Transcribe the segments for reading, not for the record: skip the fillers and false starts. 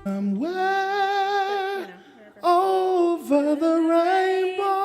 Somewhere over the rainbow.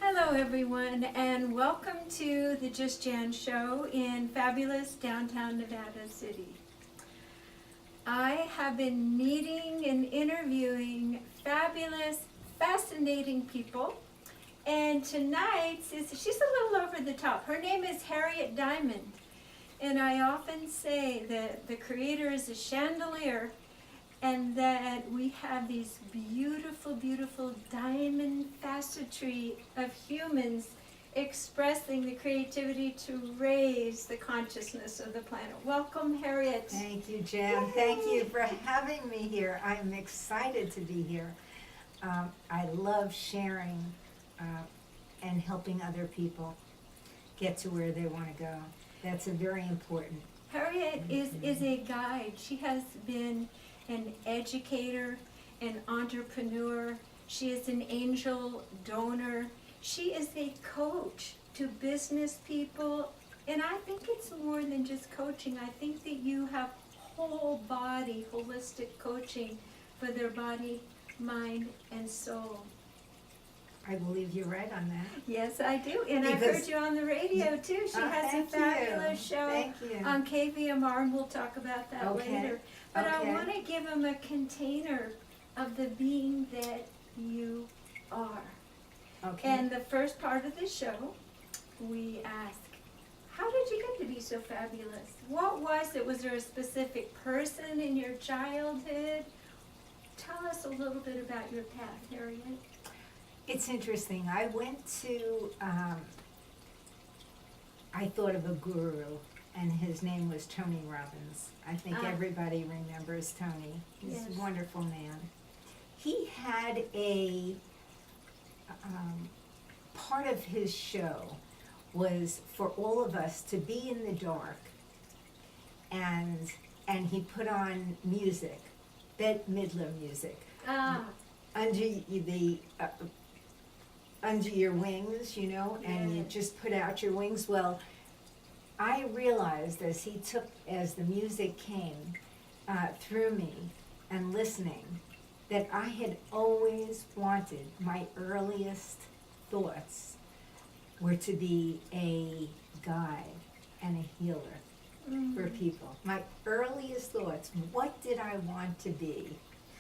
Hello everyone, and welcome to the Just Jan Show in fabulous downtown Nevada City. I have been meeting and interviewing fabulous, fascinating people, and tonight's she's a little over the top. Her name is Harriet Diamond, and I often say that the creator is a chandelier, and that we have these beautiful, beautiful diamond facetry of humans expressing the creativity to raise the consciousness of the planet. Welcome, Harriet. Thank you, Jan. Thank you for having me here. I'm excited to be here. I love sharing and helping other people get to where they want to go. That's a very important. Harriet is a guide. She has been an educator, an entrepreneur. She is an angel donor. She is a coach to business people. And I think it's more than just coaching. I think that you have whole body, holistic coaching for their body, mind, and soul. I believe you're right on that. Yes, I do. And I've heard you on the radio too. She has a fabulous show on KVMR, and we'll talk about that later. But I want to give them a container of the being that you are. Okay. And the first part of the show, we ask, how did you get to be so fabulous? What was it? Was there a specific person in your childhood? Tell us a little bit about your path, Harriet. It's interesting. I went to, I thought of a guru, and his name was Tony Robbins. I think everybody remembers Tony. He's a wonderful man. He had a, part of his show was for all of us to be in the dark, and he put on music, Bette Midler music, under your wings, you know, and you just put out your wings. Well, I realized as the music came through me and listening, that I had always wanted, my earliest thoughts were to be a guide and a healer for people. My earliest thoughts, what did I want to be?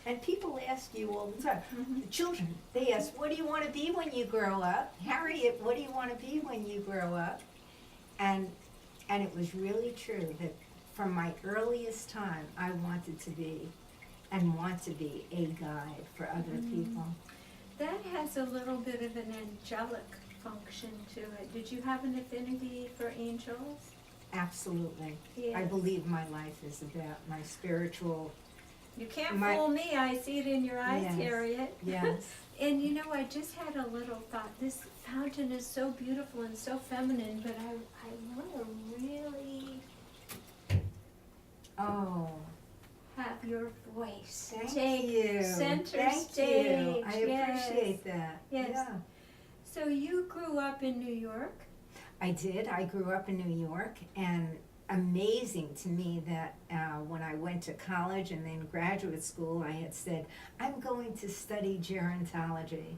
And people ask you all the time, the children, they ask, what do you want to be when you grow up? Harriet, what do you want to be when you grow up? And it was really true that from my earliest time, I wanted to be and want to be a guide for other people. That has a little bit of an angelic function to it. Did you have an affinity for angels? Absolutely. Yes. I believe my life is about my spiritual. You can't fool me. I see it in your eyes, Harriet. Yes. And you know, I just had a little thought. This fountain is so beautiful and so feminine, but I want to really have your voice take center stage. I appreciate that. Yes. Yeah. So you grew up in New York? I did. I grew up in New York, and amazing to me that when I went to college and then graduate school, I had said, I'm going to study gerontology.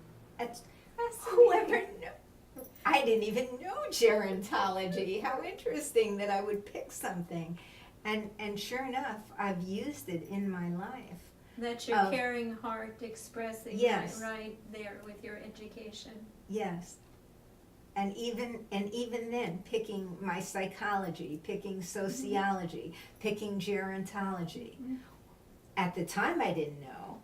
Whoever knew? I didn't even know gerontology. How interesting that I would pick something. And sure enough, I've used it in my life. That your caring heart expressing right there with your education. Yes. And even then, picking my psychology, picking sociology, picking gerontology. At the time I didn't know,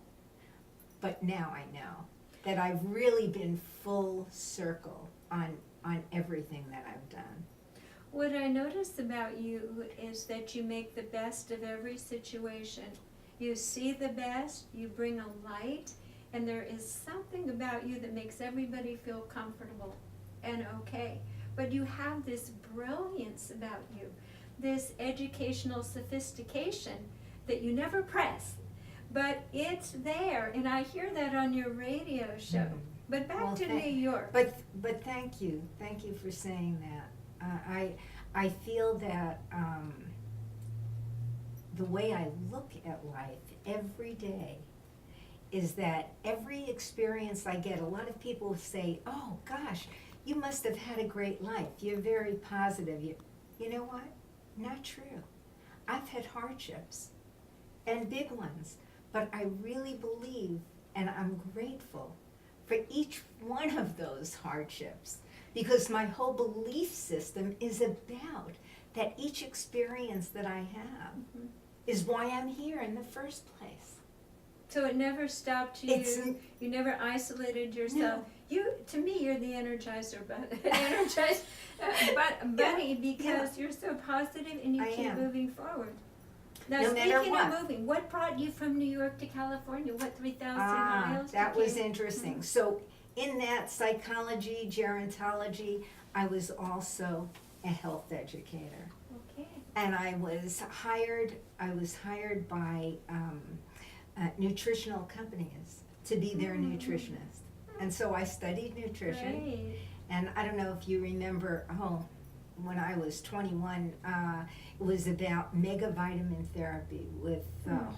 but now I know that I've really been full circle on everything that I've done. What I notice about you is that you make the best of every situation. You see the best, you bring a light, and there is something about you that makes everybody feel comfortable and okay. But you have this brilliance about you, this educational sophistication that you never press, but it's there, and I hear that on your radio show. Mhm. But back Well, to New York. But thank you for saying that. I feel that the way I look at life every day is that every experience I get, a lot of people say, oh gosh, you must have had a great life, you're very positive. You know what? Not true. I've had hardships, and big ones, but I really believe, and I'm grateful for each one of those hardships, because my whole belief system is about that each experience that I have is why I'm here in the first place. So it never stopped you. You never isolated yourself. To me, you're the energizer, energized bunny, because you're so positive and you I keep am. moving forward. Now, No matter speaking what. of moving, what brought you from New York to California? What 3,000 miles? That you was came? interesting. So in that psychology, gerontology, I was also a health educator. Okay. And I was hired by nutritional companies to be their nutritionist. And so I studied nutrition. Great. And I don't know if you remember, when I was 21, it was about mega vitamin therapy with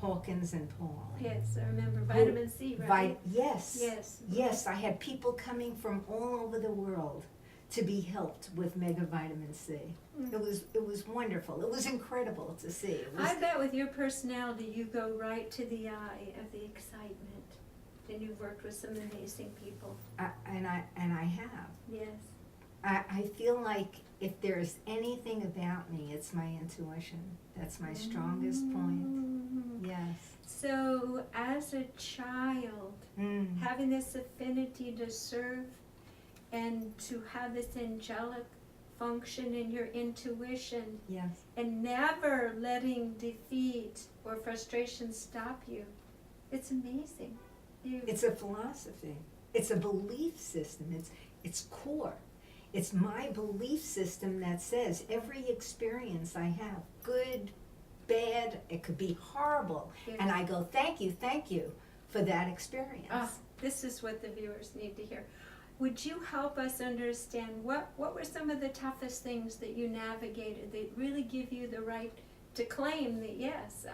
Hawkins and Paul. Yes, I remember vitamin C, right? Yes. Yes. Yes, I had people coming from all over the world to be helped with mega vitamin C. It was wonderful. It was incredible to see. It was, I bet with your personality, you go right to the eye of the excitement. And you've worked with some amazing people. and I have. Yes. I feel like if there's anything about me, it's my intuition. That's my strongest point. Yes. So, as a child, having this affinity to serve and to have this angelic function in your intuition, Yes. and never letting defeat or frustration stop you, it's amazing. It's a philosophy. It's a belief system. It's core. It's my belief system that says every experience I have, good, bad, it could be horrible, and I go, thank you for that experience. This is what the viewers need to hear. Would you help us understand what were some of the toughest things that you navigated that really give you the right to claim that, yes,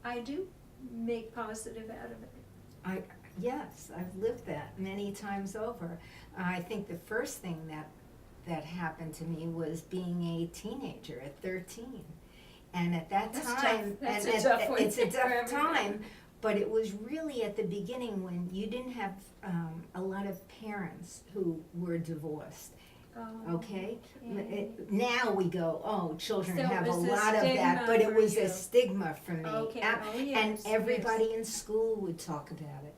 I do make positive out of it? Yes, I've lived that many times over. I think the first thing that happened to me was being a teenager at 13. And at that time, That's a tough one. it's a tough time, but it was really at the beginning when you didn't have a lot of parents who were divorced. Okay? Now we go, children So have it a was a lot of that, stigma but it for was you. a stigma for me. Okay. And everybody in school would talk about it.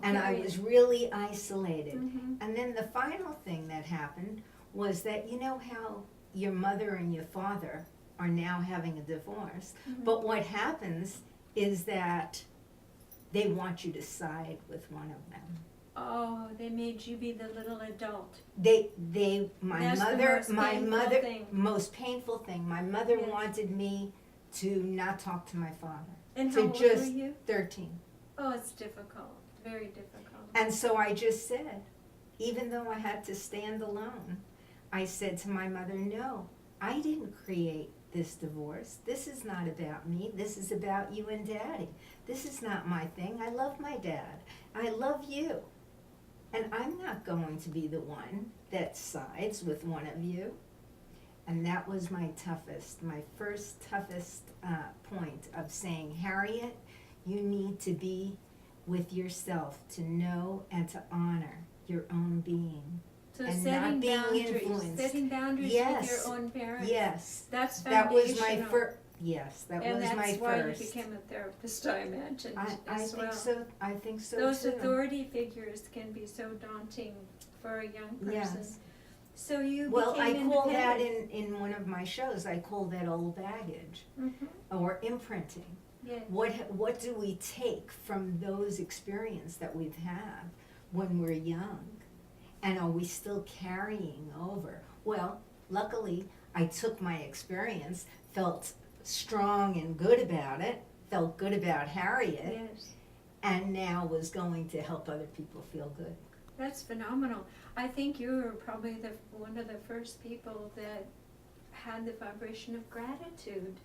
And I great. was really isolated. Mhm. And then the final thing that happened was that, you know how your mother and your father are now having a divorce, but what happens is that they want you to side with one of them. They made you be the little adult. My That's the most painful thing. most painful thing, my mother Yes. wanted me to not talk to my father. And To how old just- were you? 13. Oh, it's difficult, very difficult. And so I just said, even though I had to stand alone, I said to my mother, no, I didn't create this divorce. This is not about me. This is about you and Daddy. This is not my thing. I love my dad. I love you. And I'm not going to be the one that sides with one of you. And that was my first toughest point of saying, Harriet, you need to be with yourself to know and to honor your own being. So and setting not being boundaries, influenced. setting boundaries Yes. with your own parents. Yes. That's That foundational. was my first. Yes, that and was that's my why first. you became a therapist, I imagine, I as think well. so. I think so Those too. authority figures can be so daunting for a young person. Yes. So you Well, I became call that independent. in one of my shows. I call that old baggage Mhm. or imprinting. Yes. What do we take from those experiences that we've had when we're young? And are we still carrying over? Well, luckily, I took my experience, felt strong and good about it, felt good about Harriet, Yes. and now was going to help other people feel good. That's phenomenal. I think you were probably one of the first people that had the vibration of gratitude.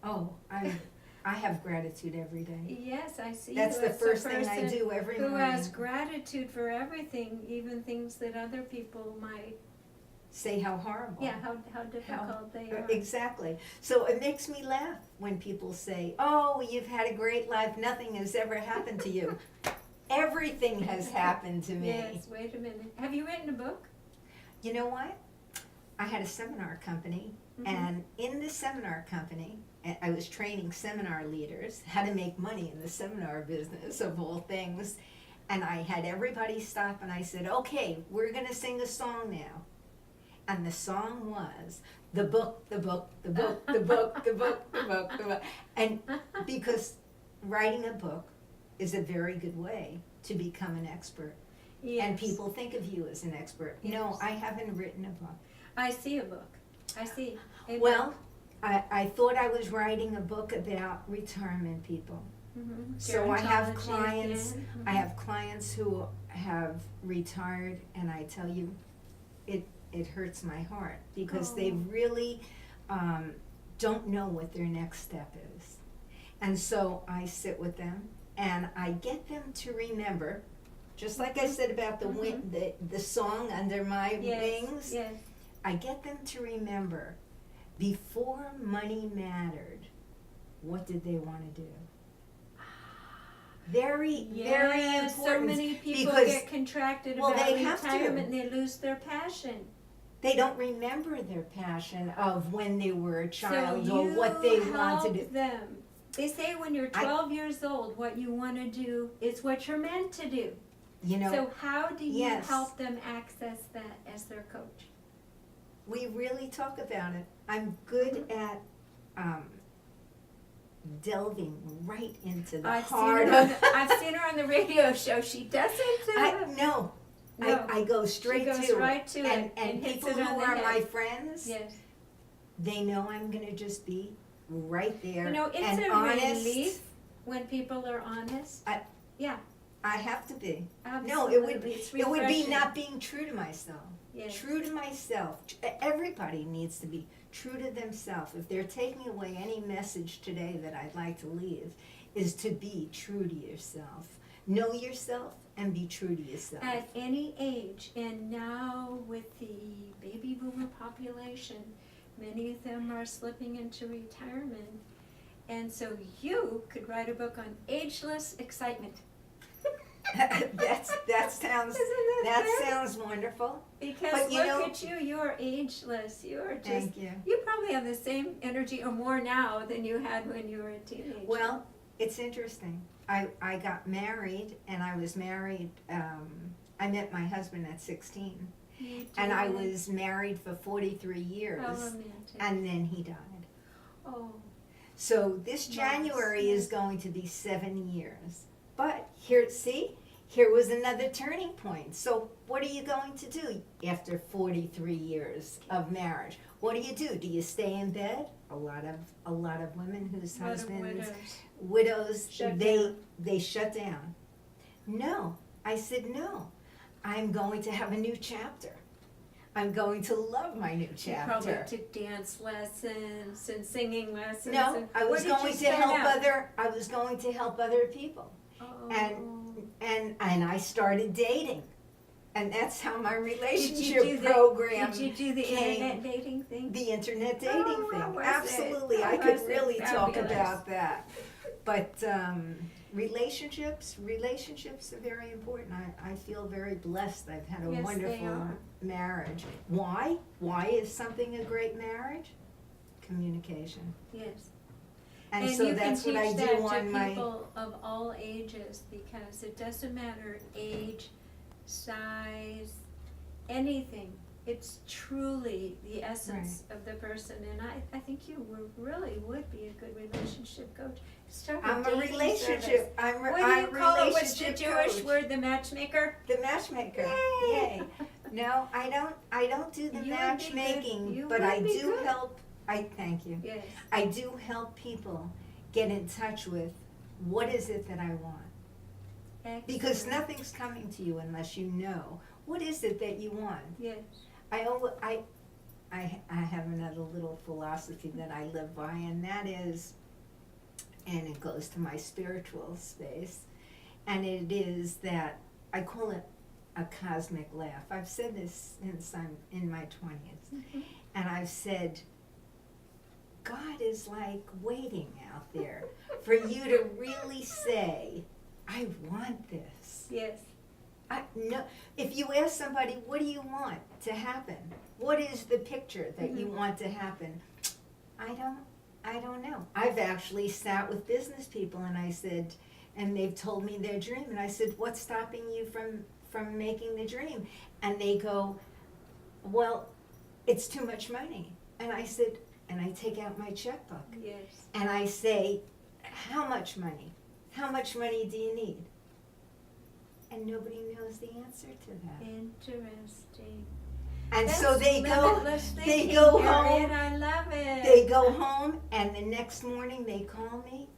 Oh, I have gratitude every day. Yes, I see. That's you the as a first thing I person do every who morning. has gratitude for everything, even things that other people might, Say how horrible. yeah, how difficult they are. Exactly. So it makes me laugh when people say, oh, you've had a great life, nothing has ever happened to you. Everything has happened to me. Yes, wait a minute. Have you written a book? You know what? I had a seminar company, Mhm. and in the seminar company, I was training seminar leaders how to make money in the seminar business of all things. And I had everybody stop and I said, okay, we're gonna sing a song now. And the song was, the book, the book, the book, the book, the book, the book, the book. And because writing a book is a very good way to become an expert. Yes. And people think of you as an expert. No, Yes. I haven't written a book. I see a book. I see. A Well, book. I thought I was writing a book about retirement people. Mhm. So I have Gerontology clients, again. I Mhm. have clients who have retired, and I tell you, it hurts my heart because they Oh. really don't know what their next step is. And so I sit with them and I get them to remember, just like I said about the song Under My Yes, Wings, yes. I get them to remember, before money mattered, what did they want to do? Very, very Yes, important. so many people because get contracted well, about they have to. retirement and they lose their passion. they don't remember their passion of when they were a child So or what they you want to do. help them. They say when you're 12 years old, what you want to do is what you're meant to do. You know, So how do you yes. help them access that as their coach? we really talk about it. I'm good at delving right into the I've heart seen her on of. the, I've seen her on the radio show. She doesn't. No, No. I go straight She goes to right to and, it and and hits people it on who the are head. my friends, Yes. they know I'm gonna just be right there You know, it's and a honest. relief when people are honest. I have to be. Absolutely. No, It's it would be refreshing. not being true to myself. Yes. True to myself. Everybody needs to be true to themselves. If they're taking away any message today that I'd like to leave, is to be true to yourself. Know yourself and be true to yourself. At any age, and now with the baby boomer population, many of them are slipping into retirement. And so you could write a book on ageless excitement. that sounds Isn't that fair? sounds wonderful. Because But you look know- at you, you're ageless. You're just, Thank you. you probably have the same energy or more now than you had when you were a teenager. Well, it's interesting. I got married, and I was married, I met my husband at 16. You And I did. was married for 43 years, How romantic. and then he died. Oh, So this Nice, January yes. is going to be 7 years. But here was another turning point. So what are you going to do after 43 years of marriage? What do? Do you stay in bed? A lot of women whose what a husbands, widows. widows, Shut they down. shut down. No, I said no. I'm going to have a new chapter. I'm going to love my new You probably chapter. took dance lessons and singing lessons. No, and I where was did you going to start help out? I was going to help other people. Oh. And I started dating. And that's how my Did relationship you do program Did you do the came. internet dating thing? The internet dating Oh, thing. how was it? Absolutely. How I could was it? really talk Fabulous. about that. But relationships are very important. I feel very blessed. I've had a Yes, they wonderful are. marriage. Why? Why is something a great marriage? Communication. Yes. And so you that's can what I teach do that on to my. people of all ages because it doesn't matter age, size, anything. it's truly the essence of the person, and I think you really would be a good relationship coach. Start I'm a dating relationship. service. I'm What do you call it? What's the relationship Jewish coach. word? The matchmaker. The matchmaker. Yay! Yay. No, I don't do the You would be matchmaking, good. You but would I be do good. help. I thank you. Yes. I do help people get in touch with what is it that I want. Because Excellent. nothing's coming to you unless you know what is it that you want. Yes. I have another little philosophy that I live by, and that is, and it goes to my spiritual space, and it is that I call it a cosmic laugh. I've said this since I'm in my 20s, and I've said, God is like waiting out there for you to really say, I want this. Yes. No, if you ask somebody, what do you want to happen? What is the picture that you want to happen? I don't know. I've actually sat with business people and I said, and they've told me their dream, and I said, what's stopping you from making the dream? And they go, well, it's too much money. And I said, and I take out my checkbook. Yes. And I say, how much money? How much money do you need? And nobody knows the answer to that. Interesting. And That's so they limitless go thinking, home. Harriet, I love it. They go home, and the next morning they call me,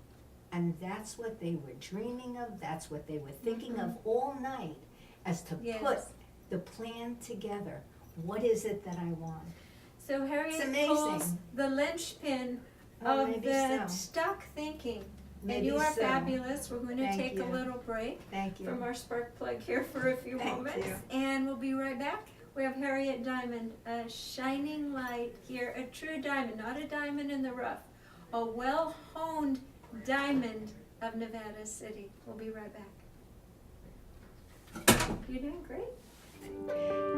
and that's what they were dreaming of. That's what they were thinking of all night, as to Yes. put the plan together. What is it that I want? So Harriet It's amazing. pulls the linchpin Oh, of maybe the so. stuck thinking. Maybe And you are so. fabulous. We're going to Thank take you. a little break Thank you. from our spark plug here for a few Thank moments. you. And we'll be right back. We have Harriet Diamond, a shining light here, a true diamond, not a diamond in the rough, a well-honed diamond of Nevada City. We'll be right back. You're doing great.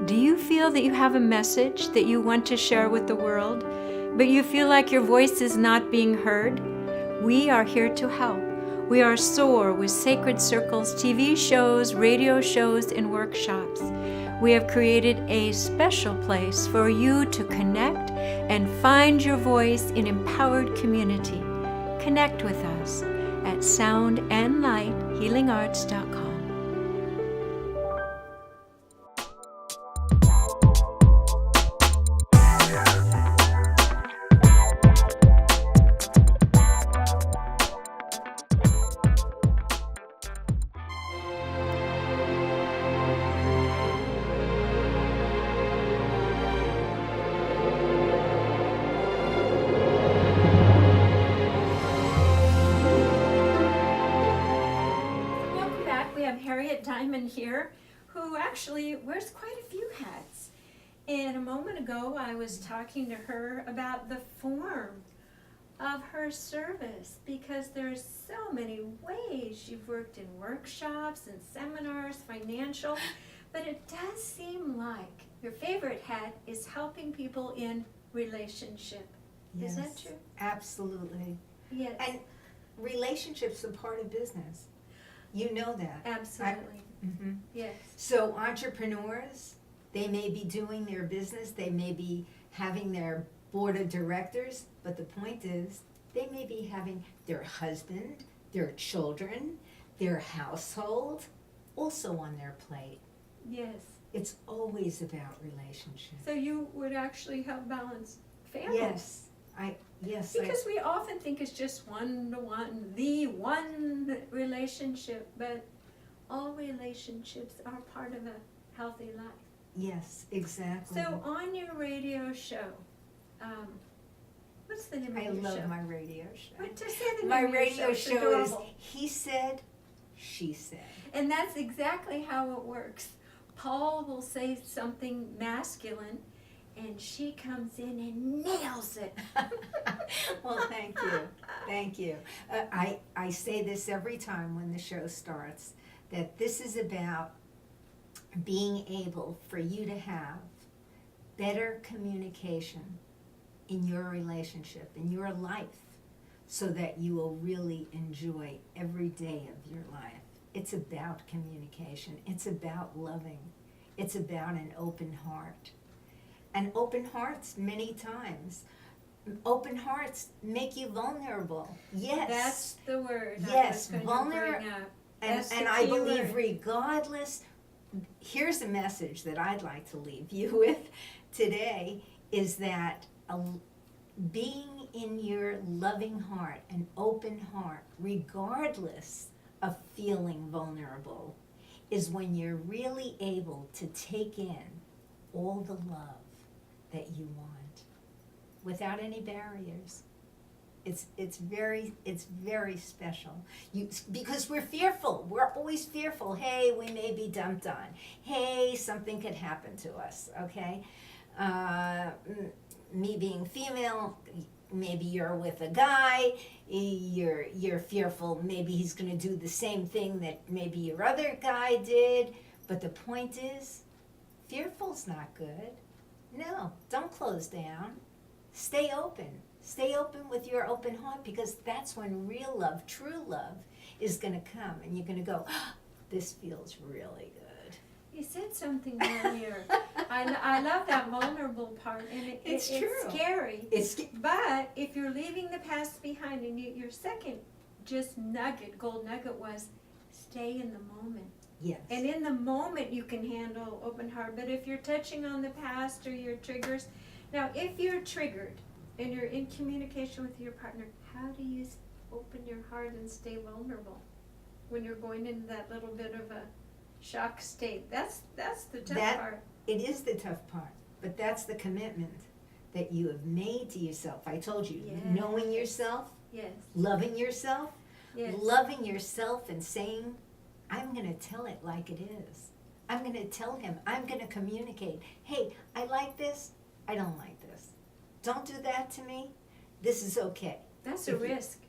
Do you feel that you have a message that you want to share with the world, but you feel like your voice is not being heard? We are here to help. We are SOAR with Sacred Circles, TV shows, radio shows, and workshops. We have created a special place for you to connect and find your voice in empowered community. Connect with us at soundandlighthealingarts.com. Welcome back. We have Harriet Diamond here, who actually wears quite a few hats. And a moment ago, I was talking to her about the form of her service, because there's so many ways. You've worked in workshops and seminars, financial, but it does seem like your favorite hat is helping people in relationship. Is that Yes, true? Absolutely. Yes. And relationships are part of business. You know that. Absolutely. Mhm. Yes. So entrepreneurs, they may be doing their business, they may be having their board of directors, but the point is, they may be having their husband, their children, their household also on their plate. Yes. It's always about relationships. So you would actually help balance family. Yes, Because we often think it's just one-to-one, the one relationship, but all relationships are part of a healthy life. yes, exactly. So on your radio show, what's the name of I your love show? my radio show. What, just say the name My of your radio It's show is adorable. He Said, She Said. And that's exactly how it works. Paul will say something masculine, and she comes in and nails it. Well, thank you. Thank you. I say this every time when the show starts, that this is about being able for you to have better communication in your relationship, in your life, so that you will really enjoy every day of your life. It's about communication. It's about loving. It's about an open heart. And open hearts many times. Open hearts make you vulnerable. Yes. That's the word Yes, I was going to vulner- bring up. And, That's and the I key believe word. regardless, here's a message that I'd like to leave you with today, is that being in your loving heart, an open heart, regardless of feeling vulnerable, is when you're really able to take in all the love that you want without any barriers. It's very special. Because we're fearful. We're always fearful. Hey, we may be dumped on. Hey, something could happen to us. Okay, me being female, maybe you're with a guy. You're fearful. Maybe he's going to do the same thing that maybe your other guy did. But the point is, fearful's not good. No, don't close down. Stay open. Stay open with your open heart, because that's when real love, true love, is going to come. And you're going to go, oh, this feels really good. You said something earlier. I love that vulnerable part, and It's true. It's scary. It's But if you're leaving the past behind, and your second just gold nugget was stay in the moment. yes. And in the moment you can handle open heart. But if you're touching on the past or your triggers, now if you're triggered and you're in communication with your partner, how do you open your heart and stay vulnerable when you're going into that little bit of a shock state? That's the tough part. It is the tough part, but that's the commitment that you have made to yourself. I told you, Yes. knowing yourself, Yes. loving yourself, Yes. loving yourself and saying, I'm going to tell it like it is. I'm going to tell him, I'm going to communicate. Hey, I like this, I don't like this. Don't do that to me. This is okay. That's a If you- risk.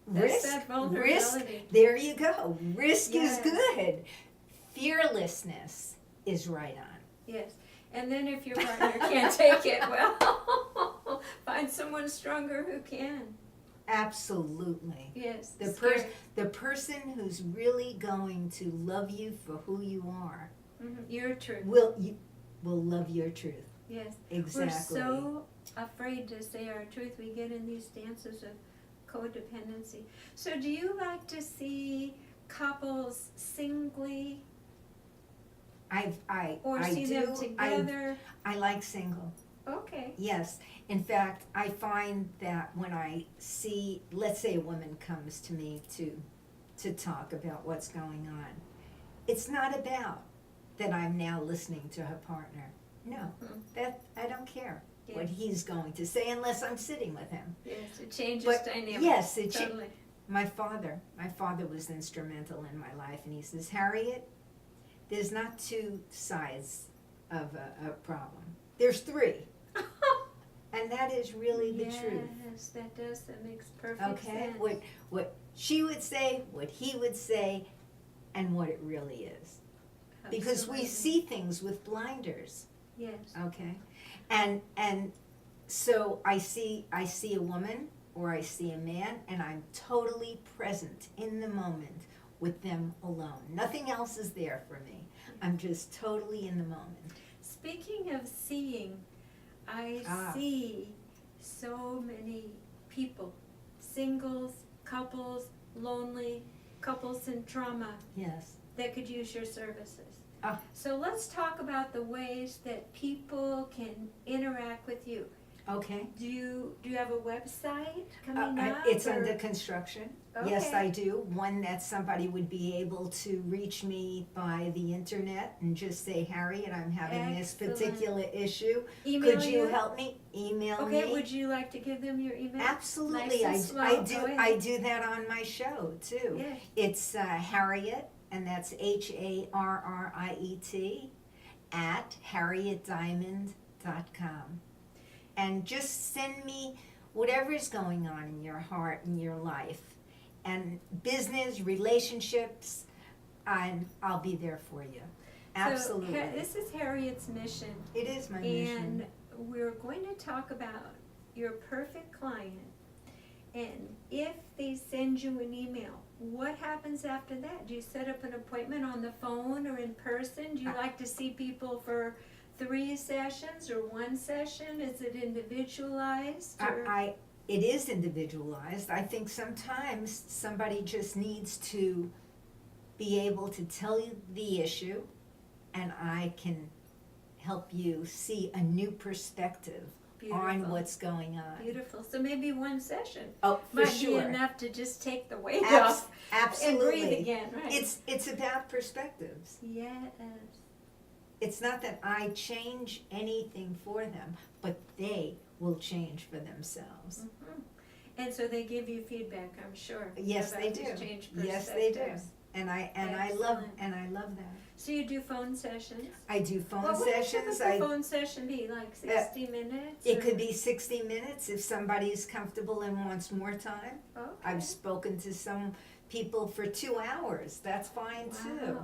That's that vulnerability. Risk, there you go. Risk Yes. is good. Fearlessness is right on. Yes. And then if your partner can't take it, well, find someone stronger who can. Absolutely. Yes. The scary. the person who's really going to love you for who you are Your truth. will love your truth. Yes. Exactly. We're so afraid to say our truth. We get in these dances of codependency. So do you like to see couples singly or I see do. them together? I like single. Okay. Yes. In fact, I find that when I see, let's say a woman comes to me to talk about what's going on, it's not about that I'm now listening to her partner. No, that I don't care what Yes. he's going to say unless I'm sitting with him. Yes, it changes But dynamics. yes, totally. My father was instrumental in my life, and he says, Harriet, there's not two sides of a problem. There's three. And that is really the truth. Yes, that does. That makes perfect Okay? sense. What she would say, what he would say, and what it really is. Because we Absolutely. see things with blinders. Yes. Okay? And so I see a woman or I see a man, and I'm totally present in the moment with them alone. Nothing else is there for me. I'm just totally in the moment. Speaking of seeing, I see so many people, singles, couples, lonely, couples in trauma, Yes. that could use your services. Ah. So let's talk about the ways that people can interact with you. Okay. Do you have a website coming up? It's or- under construction. Yes, Okay. I do. One that somebody would be able to reach me by the internet and just say, Harriet, I'm having this Excellent. particular issue. Email Could you help me? Email me. Okay, would you like to give them your email? Absolutely. Nice and slow. I Go do. ahead. I do that on my show too. Yeah. It's Harriet, and that's Harriet at harrietdiamond.com. And just send me whatever's going on in your heart and your life, and business, relationships, and I'll be there for you. Absolutely. So, this is Harriet's mission, It is my mission. and we're going to talk about your perfect client. And if they send you an email, what happens after that? Do you set up an appointment on the phone or in person? Do you like to see people for 3 sessions or 1 session? Is it individualized? Or? It is individualized. I think sometimes somebody just needs to be able to tell you the issue, and I can help you see a new perspective on Beautiful. what's going on. Beautiful. So maybe 1 session Oh, for might sure. be enough to just take the weight off Absolutely. and breathe again, right? It's about perspectives. Yes. It's not that I change anything for them, but they will change for themselves. Mhm. And so they give you feedback, I'm sure. Yes, about they these do. changed Yes, they do. perspectives. And I Excellent. love that. So you do phone sessions? I do phone What would a sessions. typical phone session be, like 60 minutes? It or- could be 60 minutes if somebody is comfortable and wants more time. Okay. I've spoken to some people for 2 hours. That's fine too.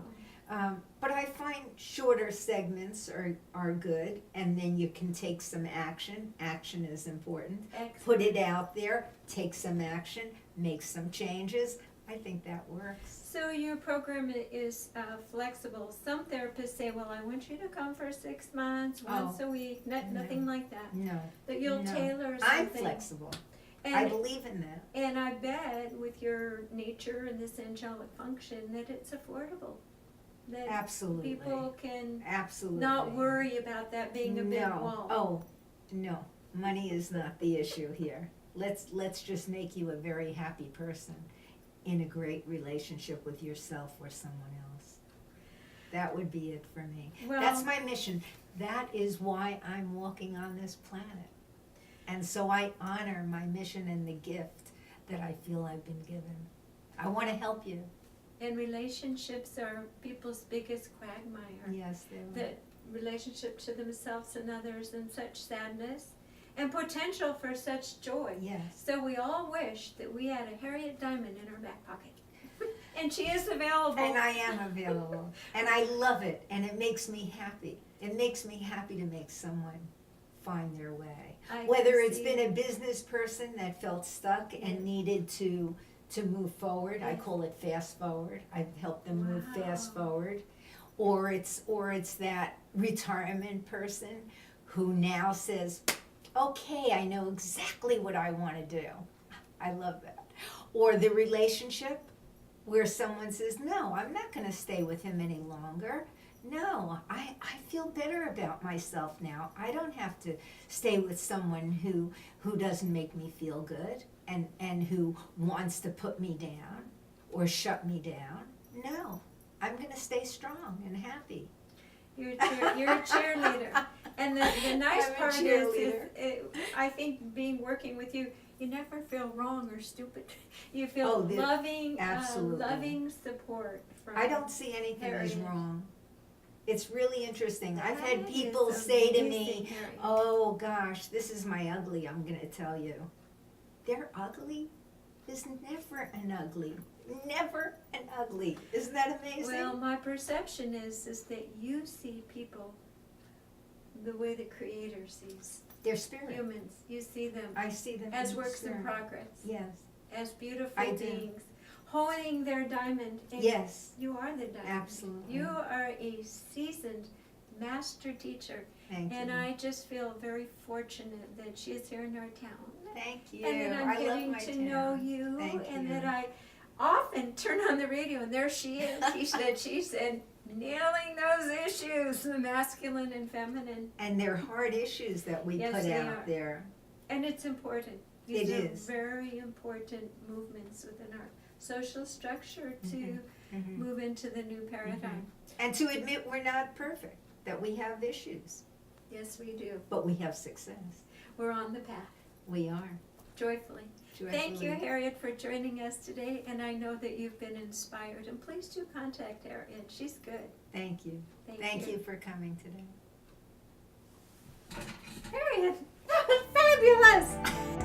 Wow. But I find shorter segments are good, and then you can take some action. Action is important. Excellent. Put it out there, take some action, make some changes. I think that works. So your program is flexible. Some therapists say, well, I want you to come for 6 months, once a week, nothing like that. No, That you'll no. tailor something. I'm flexible. I believe in that. And I bet with your nature and this angelic function that it's affordable. That Absolutely. people can Absolutely. not worry about that being a big wall. Oh, no. Money is not the issue here. Let's just make you a very happy person in a great relationship with yourself or someone else. That would be it for me. Well, That's my mission. That is why I'm walking on this planet. And so I honor my mission and the gift that I feel I've been given. I want to help you. and relationships are people's biggest quagmire. Yes, they will. The relationship to themselves and others, and such sadness and potential for such joy. Yes. So we all wish that we had a Harriet Diamond in our back pocket. And she is available. And I am available. And I love it. And it makes me happy. It makes me happy to make someone find their way. I Whether can it's see been a it. business person that felt stuck and needed to move forward, I call it fast forward. I've helped them move fast Wow. forward. Or it's that retirement person who now says, okay, I know exactly what I want to do. I love that. Or the relationship where someone says, no, I'm not going to stay with him any longer. No, I feel better about myself now. I don't have to stay with someone who doesn't make me feel good and who wants to put me down or shut me down. No, I'm going to stay strong and happy. You're a cheerleader. And the nice I'm a part is cheerleader. I think working with you, you never feel wrong or stupid. You feel Oh, loving, absolutely. loving support from I don't see anything as Harriet. wrong. It's really interesting. I've had That people is say to amazing, me, Harriet. oh gosh, this is my ugly, I'm going to tell you. They're ugly? There's never an ugly. Never an ugly. Isn't that amazing? Well, my perception is that you see people the way the Creator sees Their spirit. humans. You see them I see them as in works in spirit. progress, Yes. as beautiful I do. beings, honing their diamond. And Yes. you are the diamond. Absolutely. You are a seasoned master teacher, Thank and you. I just feel very fortunate that she is here in our town. Thank you. And that I'm I love getting my to town. know you, Thank and you. that I often turn on the radio, and there she is. She said, nailing those issues, the masculine and feminine. And they're hard issues that we Yes, put they out are. there. And it's important. It These are is. very important movements within our social structure to Mhm. move into the new paradigm. And to admit we're not perfect, that we have issues, Yes, we do. but we have success. We're on the path, We are. joyfully. Thank you, Joyfully. Harriet, for joining us today, and I know that you've been inspired. And please do contact Harriet. She's good. Thank you. Thank you for coming today. Harriet, that was fabulous!